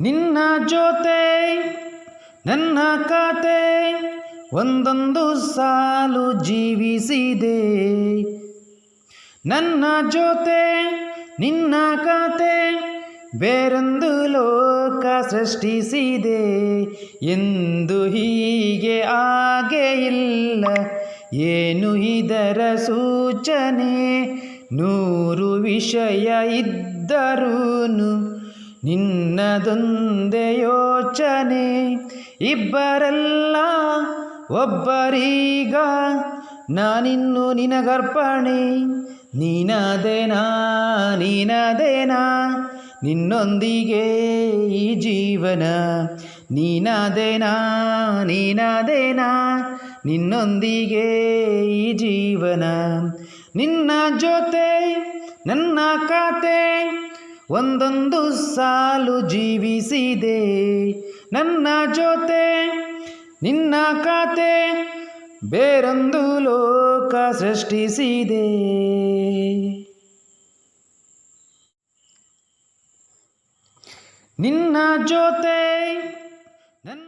ನಿನ್ನ ಜೊತೆ ನನ್ನ ಕತೆ ಒಂದೊಂದು ಸಾಲು ಜೀವಿಸಿದೆ. ನನ್ನ ಜೊತೆ ನಿನ್ನ ಕತೆ ಬೇರೊಂದು ಲೋಕ ಸೃಷ್ಟಿಸಿದೆ. ಎಂದು ಹೀಗೆ ಆಗೇ ಇಲ್ಲ, ಏನು ಇದರ ಸೂಚನೆ? 100 ವಿಷಯ ಇದ್ದರೂ ನಿನ್ನದೊಂದೇ ಯೋಚನೆ. ಇಬ್ಬರಲ್ಲ ಒಬ್ಬರೀಗ, ನಾನಿನ್ನು ನಿನಗರ್ಪಣೆ. ನೀನಾದೇನಾ ನಿನ್ನೊಂದಿಗೆ ಈ ಜೀವನ. ನೀನಾದೇನಾ ನಿನ್ನೊಂದಿಗೆ ಈ ಜೀವನ. ನಿನ್ನ ಜೊತೆ ನನ್ನ ಕತೆ ಒಂದೊಂದು ಸಾಲು ಜೀವಿಸಿದೆ. ನನ್ನ ಜೊತೆ ನಿನ್ನ ಕತೆ ಬೇರೊಂದು ಲೋಕ ಸೃಷ್ಟಿಸಿದೆ. ನಿನ್ನ ಜೊತೆ ನನ್ನ